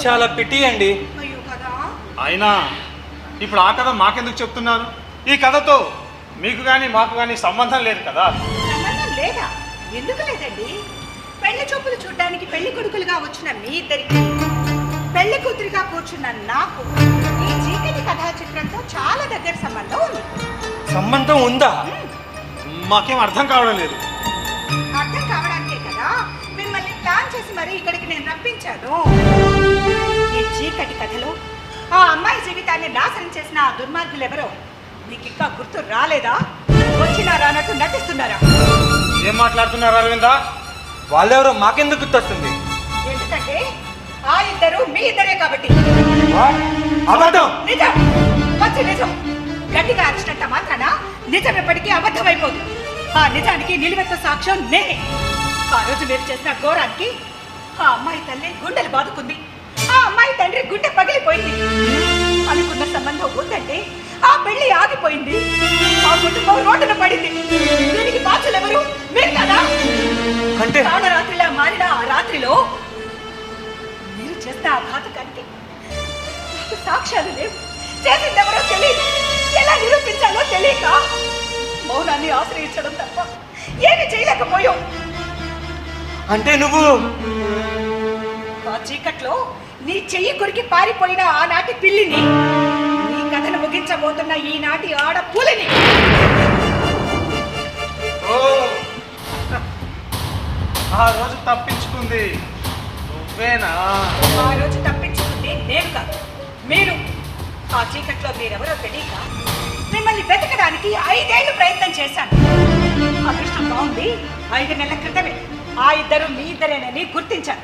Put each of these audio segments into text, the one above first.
చాలా పిటి అండి. అయ్యో కదా. అయినా ఇప్పుడు ఆ కథ మాకెందుకు చెప్తున్నారు? ఈ కథతో మీకు కానీ మాకు కానీ సంబంధం లేదు కదా. సంబంధం లేదా? ఎందుకు లేదండి? పెళ్లి చూపులు చూడడానికి పెళ్లి కొడుకులుగా వచ్చిన మీ ఇద్దరికి, పెళ్లి కూతురిగా కూర్చున్న నాకు ఈ చీకటి కథా చిత్రంతో చాలా దగ్గర సంబంధం ఉంది. సంబంధం ఉందా? మాకేం అర్థం కావడం లేదు. అర్థం కావడానికే కదా మిమ్మల్ని ప్లాన్ చేసి మరీ ఇక్కడికి నేను రప్పించాను. ఈ చీకటి కథలో ఆ అమ్మాయి జీవితాన్ని నాశనం చేసిన ఆ దుర్మార్గులు ఎవరో మీకు ఇంకా గుర్తు రాలేదా? వచ్చినారా అన్నట్టు నటిస్తున్నారా? ఏం మాట్లాడుతున్నారు అరవిందా? వాళ్ళెవరో మాకెందుకు గుర్తొస్తుంది? ఎందుకంటే ఆ ఇద్దరు మీ ఇద్దరే కాబట్టి. అబద్ధం. నిజం, పచ్చి నిజం. గట్టిగా అరిచినంత మాత్రాన నిజం ఎప్పటికీ అబద్ధమైపోదు. ఆ నిజానికి నిలువెత్తు సాక్ష్యం నేనే. ఆ రోజు మీరు చేసిన ఘోరానికి ఆ అమ్మాయి తల్లి గుండెలు బాదుకుంది. ఆ అమ్మాయి తండ్రి గుండె పగిలిపోయింది. అనుకున్న సంబంధం ఉందంటే ఆ పెళ్లి ఆగిపోయింది. ఆ కుటుంబం రోడ్డున పడింది. దీనికి బాధ్యులు ఎవరు? మీరు కదా. అంటే రాత్రిలా మారిన ఆ రాత్రిలో మీరు చేసిన ఆ ఘాతకానికి నాకు సాక్ష్యాలు లేవు. చేసిందెవరో తెలియదు. ఎలా నిరూపించాలో తెలియక మౌనాన్ని ఆశ్రయించడం తప్ప ఏమి చేయలేకపోయాం. అంటే నువ్వు ఆ చీకట్లో నీ చెయ్యి కొరికి పారిపోయిన ఆనాటి పిల్లిని, నీ కథను ముగించబోతున్న ఈనాటి ఆడ పులిని. ఓ, ఆ రోజు తప్పించుకుంది నువ్వేనా? ఆ రోజు తప్పించుకుంది నేను కాదు, మీరు. ఆ చీకట్లో మీరెవరో తెలియక మిమ్మల్ని వెతకడానికి 5 ఏళ్లు ప్రయత్నం చేశాను. అదృష్టం బాగుంది, 5 నెలల క్రితమే ఆ ఇద్దరు మీ ఇద్దరేనని గుర్తించాను.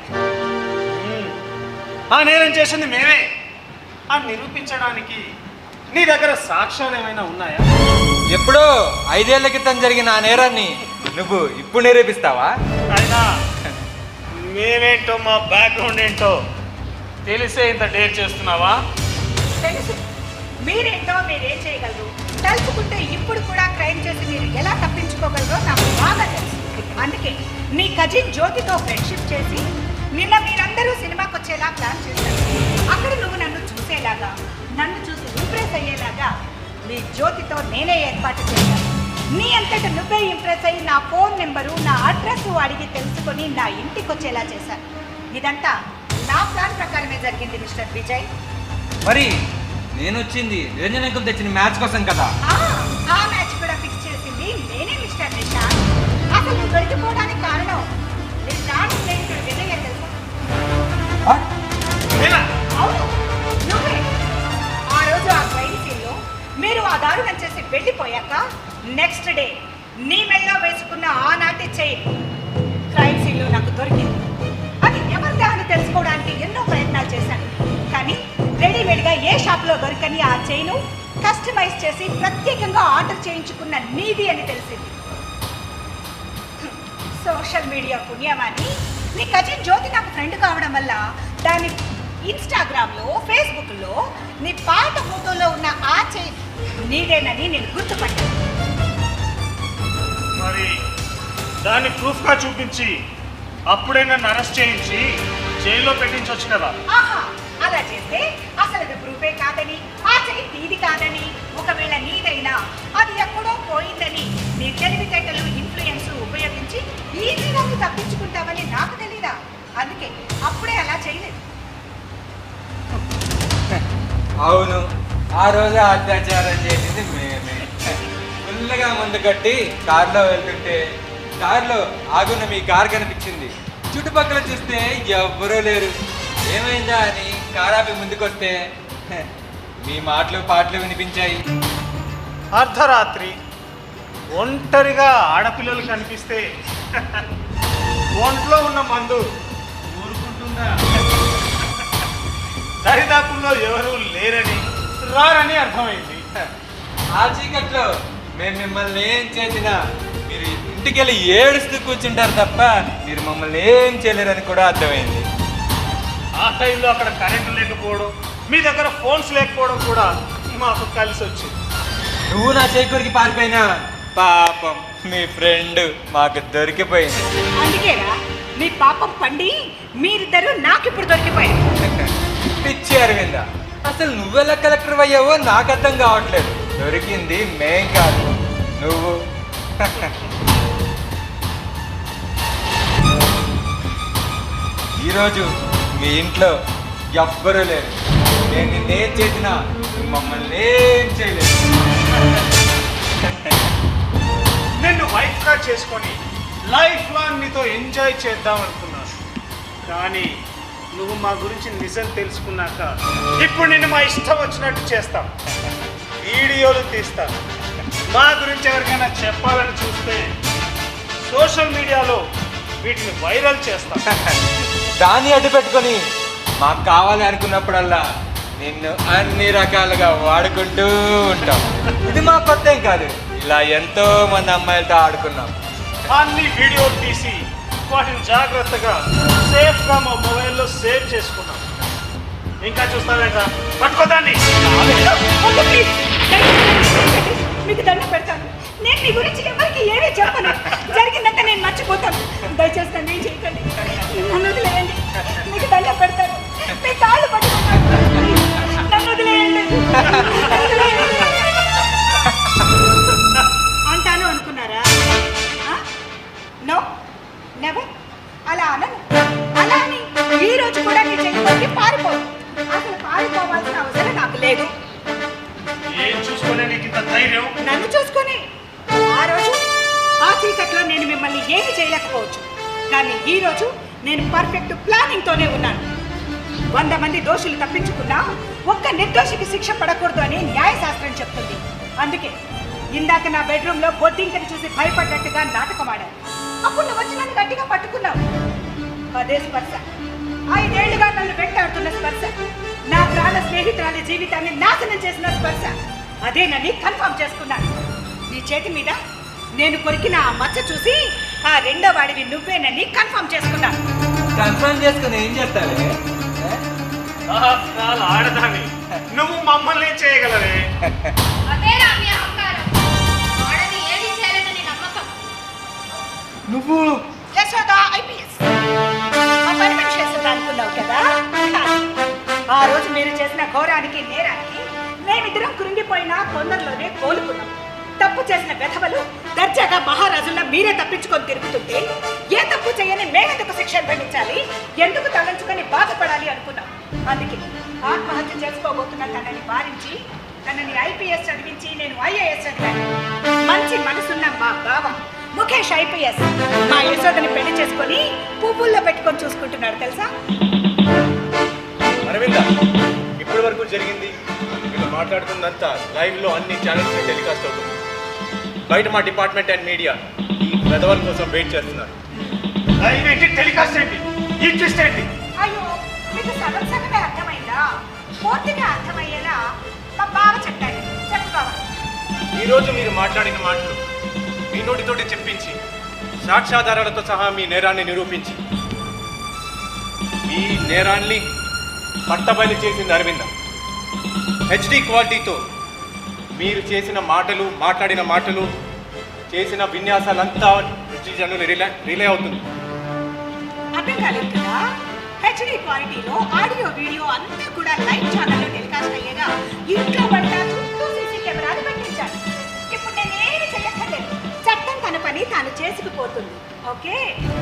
ఆ నేరం చేసింది మేమే అని నిరూపించడానికి నీ దగ్గర సాక్ష్యాలు ఏమైనా ఉన్నాయా? ఎప్పుడో 5 ఏళ్ల క్రితం జరిగిన ఆ నేరాన్ని నువ్వు ఇప్పుడు నిరూపిస్తావా? అయినా మేమేంటో మా బ్యాక్గ్రౌండ్ ఏంటో తెలిసే ఇంత డేర్ చేస్తున్నావా? తెలుసు మీరేంటో, మీరేం చేయగలరు. తలుచుకుంటే ఇప్పుడు కూడా క్రైమ్ చేసి మీరు ఎలా తప్పించుకోగలరో నాకు బాగా తెలుసు. అందుకే మీ కజిన్ జ్యోతితో ఫ్రెండ్షిప్ చేసి నిన్న మీరందరూ సినిమాకి వచ్చేలా ప్లాన్ చేశారు. అక్కడ నువ్వు నన్ను చూసేలాగా, నన్ను చూసి ఇంప్రెస్ అయ్యేలాగా మీ జ్యోతితో నేనే ఏర్పాటు చేశాను. నీ అంతటా నువ్వే ఇంప్రెస్ అయ్యి నా ఫోన్ నెంబరు, నా అడ్రస్ అడిగి తెలుసుకొని నా ఇంటికి వచ్చేలా చేశాను. ఇదంతా నా ప్లాన్ ప్రకారమే జరిగింది మిస్టర్ విజయ్. మరి నేను వచ్చింది నిరంజన్ అంకుల్ తెచ్చిన మ్యాచ్ కోసం కదా. ఆ మ్యాచ్ కూడా ఫిక్స్ చేసింది నేనే మిస్టర్ నిషాంత్. అసలు నువ్వు దొరికిపోవడానికి కారణం నీ ప్రాణ స్నేహితుడు విజయ్ అని తెలుసా? అవును, నువ్వే. ఆ రోజు ఆ క్రైమ్ సీన్లో మీరు ఆ దారుణం చేసి వెళ్ళిపోయాక నెక్స్ట్ డే నీ మెళ్ళలో వేసుకున్న ఆనాటి చైన్ క్రైమ్ సీన్లో నాకు దొరికింది. అది ఎవరిదా అని తెలుసుకోవడానికి ఎన్నో ప్రయత్నాలు చేశాను. కానీ రెడీమేడ్గా ఏ షాప్లో దొరకని ఆ చైను కస్టమైజ్ చేసి ప్రత్యేకంగా ఆర్డర్ చేయించుకున్న నీది అని తెలిసింది. సోషల్ మీడియా పుణ్యమాని నీ కజిన్ జ్యోతి నాకు ఫ్రెండ్ కావడం వల్ల దాని ఇన్స్టాగ్రామ్లో, ఫేస్బుక్లో నీ పాత ఫోటోలో ఉన్న ఆ చైన్ నీదేనని నేను గుర్తుపట్టాను. మరి దాన్ని ప్రూఫ్గా చూపించి అప్పుడే నన్ను అరెస్ట్ చేయించి జైల్లో పెట్టించవచ్చు కదా. ఆహా, అలా చేస్తే అసలు అది ప్రూఫే కాదని, ఆ చైన్ నీది కాదని, ఒకవేళ నీదైనా అది ఎక్కడో పోయిందని నీ తెలివితేటలు, ఇన్ఫ్లుయెన్స్ ఉపయోగించి ఈజీగా నువ్వు తప్పించుకుంటావని నాకు తెలీదా? అందుకే అప్పుడే అలా చేయలేదు. అవును, ఆ రోజు అత్యాచారం చేసింది మేమే. ఫుల్గా ముందు కట్టి కారులో వెళ్తుంటే కారులో ఆగున్న మీ కారు కనిపించింది. చుట్టుపక్కల చూస్తే ఎవ్వరూ లేరు. ఏమైందా అని కారాపి ముందుకొస్తే మీ మాటలు పాటలు వినిపించాయి. అర్ధరాత్రి ఒంటరిగా ఆడపిల్లలు కనిపిస్తే ఒంట్లో ఉన్న మందు ఊరుకుంటుందా? దరిదాపుల్లో ఎవరూ లేరని, రారని అర్థమైంది. ఆ చీకట్లో మేము మిమ్మల్ని ఏం చేసినా మీరు ఇంటికెళ్ళి ఏడుస్తూ కూర్చుంటారు తప్ప మీరు మమ్మల్ని ఏం చేయలేరని కూడా అర్థమైంది. ఆ టైంలో అక్కడ కరెంటు లేకపోవడం, మీ దగ్గర ఫోన్స్ లేకపోవడం కూడా మాకు కలిసి వచ్చింది. నువ్వు నా చేకూరికి పారిపోయినా పాపం మీ ఫ్రెండ్ మాకు దొరికిపోయింది. అందుకేరా మీ పాపం పండి మీరిద్దరూ నాకిప్పుడు దొరికిపోయారు. పిచ్చి అరవింద, అసలు నువ్వెలా కలెక్టర్ అయ్యావో నాకు అర్థం కావట్లేదు. దొరికింది మేం కాదు, నువ్వు. ఈరోజు మీ ఇంట్లో ఎవ్వరూ లేరు. నేను నిన్నేం చేసినా మమ్మల్ని ఏం చేయలేదు. నిన్ను వైఫ్గా చేసుకొని లైఫ్ లాంగ్ నీతో ఎంజాయ్ చేద్దాం అనుకున్నాను. కానీ నువ్వు మా గురించి నిజం తెలుసుకున్నాక ఇప్పుడు నిన్ను మా ఇష్టం వచ్చినట్టు చేస్తాం. వీడియోలు తీస్తాం. మా గురించి ఎవరికైనా చెప్పాలని చూస్తే సోషల్ మీడియాలో వీటిని వైరల్ చేస్తాం. దాన్ని అడ్డు పెట్టుకొని మాకు కావాలి అనుకున్నప్పుడల్లా నిన్ను అన్ని రకాలుగా వాడుకుంటూ ఉంటాం. ఇది మా కొత్తేం కాదు, ఇలా ఎంతో మంది అమ్మాయిలతో ఆడుకున్నాం. అన్ని వీడియోలు తీసి వాటిని జాగ్రత్తగా సేఫ్గా మా మొబైల్లో సేవ్ చేసుకున్నాం. ఇంకా చూస్తావేంట, పట్టుకోదాన్ని. వద్దు, please. మీకు దండం పెడతాను. నేను మీ గురించి ఎవరికి ఏమీ చెప్పను. జరిగిందంటే నేను మర్చిపోతాను. దయచేసి నన్ను ఏం చేయకండి, నన్ను వదిలేయండి. మీకు దండం పెడతాను. మీ కాళ్ళు పట్టుకుంటాను. నన్ను వదిలేయండి. అంటాను అనుకున్నారా? No, never. అలా అనను. అలా అని ఈ రోజు కూడా నీ చెల్లి పారిపోదు. అసలు పారిపోవాల్సిన అవసరం నాకు లేదు. ఏం చూసుకునే నీకు ఇంత ధైర్యం? నన్ను చూసుకొని ఆ రోజు ఆ చీకట్లో నేను మిమ్మల్ని ఏమి చేయలేకపోవచ్చు. కానీ ఈ రోజు నేను పర్ఫెక్ట్ ప్లానింగ్తోనే ఉన్నాను. 100 మంది దోషులు తప్పించుకున్నా ఒక్క నిర్దోషికి శిక్ష పడకూడదు అని న్యాయశాస్త్రం చెప్తుంది. అందుకే ఇందాక నా బెడ్రూమ్లో బొద్దింకని చూసి భయపడ్డట్టుగా నాటకం ఆడాను. అప్పుడు నువ్వు వచ్చి నన్ను గట్టిగా పట్టుకున్నావు. అదే స్పర్శ, 5 ఏళ్లుగా నన్ను వెంటాడుతున్న స్పర్శ, నా ప్రాణ స్నేహితురాలి జీవితాన్ని నాశనం చేసిన స్పర్శ. అదేనని కన్ఫర్మ్ చేసుకున్నాను. నీ చేతి మీద నేను కొరికిన ఆ మచ్చ చూసి ఆ రెండో వాడివి నువ్వేనని కన్ఫర్మ్ చేసుకున్నాను. కన్ఫర్మ్ చేసుకుని ఏం చేస్తావే? ఆడదాన్ని నువ్వు మమ్మల్ని చేయగలవే? అదేరా మీ అహంకారం. ఆడది ఏది చేయాలని నమ్మకం. నువ్వు యశోద IPS ఆ పని మనిషి చేస్తుంది అనుకున్నావు కదా. ఆ రోజు మీరు చేసిన ఘోరానికి నేరానికి మేమిద్దరం కృంగిపోయినా తొందరలోనే కోలుకున్నాం. తప్పు చేసిన వెధవలు దర్జాగా మహారాజుల్లో మీరే తప్పించుకొని తిరుగుతుంటే ఏ తప్పు చేయని మేమెందుకు శిక్ష భరించాలి, ఎందుకు తలంచుకొని బాధపడాలి అనుకున్నాం. అందుకే ఆత్మహత్య చేసుకోబోతున్న తనని వారించి తనని IPS చదివించి నేను IAS చదివాను. మంచి మనసున్న మా బావ ముఖేష్ IPS మా యశోదని పెళ్లి చేసుకొని పువ్వుల్లో పెట్టుకొని చూసుకుంటున్నాడు తెలుసా. అరవింద, ఇప్పటి వరకు జరిగింది వీళ్ళు మాట్లాడుతుందంతా లైవ్లో అన్ని ఛానల్స్ టెలికాస్ట్ అవుతుంది. బయట మా డిపార్ట్మెంట్ అండ్ మీడియా ఈ పెదవుల కోసం వెయిట్ చేస్తున్నారు. లైవ్ ఏంటి, టెలికాస్ట్ ఏంటి, ఈ ట్విస్ట్ ఏంటి? అయ్యో, మీకు సగం సగమే అర్థమైందా? పూర్తిగా అర్థమయ్యేలా మా బావ చెప్పాడు. చెప్పు బావ. ఈరోజు మీరు మాట్లాడిన మాటలు మీ నోటితోటి చెప్పించి సాక్ష్యాధారాలతో సహా మీ నేరాన్ని నిరూపించి మీ నేరాన్ని పట్టబయలు చేసింది అరవింద. HD క్వాలిటీతో మీరు చేసిన మాటలు, మాట్లాడిన మాటలు, చేసిన విన్యాసాలంతా జనులు రిలే అవుతుంది. అర్థం కాలేదు కదా. HD క్వాలిటీలో ఆడియో వీడియో అంతా కూడా లైవ్ ఛానల్లో టెలికాస్ట్ అయ్యేగా ఇంట్లో పడ్డ చుట్టూ సీసీ కెమెరాలు పెట్టించాను. ఇప్పుడు నేనేమి చెయ్యక్కర్లేదు. చట్టం తన పని తాను చేసుకుపోతుంది. ఓకే,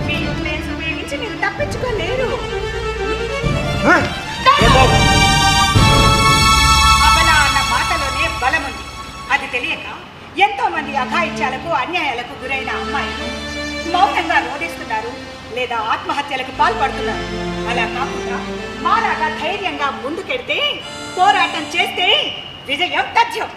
మీ ఇన్ఫ్లుయెన్స్ ఉపయోగించి మీరు తప్పించుకోలేరు. అబల అన్న మాటలోనే బలముంది. అది తెలియక ఎంతో మంది అఘాయిత్యాలకు అన్యాయాలకు గురైన అమ్మాయిలు మౌనంగా రోధిస్తున్నారు లేదా ఆత్మహత్యలకు పాల్పడుతున్నారు. అలా కాకుండా మాలాగా ధైర్యంగా ముందుకెడితే, పోరాటం చేస్తే విజయం తథ్యం.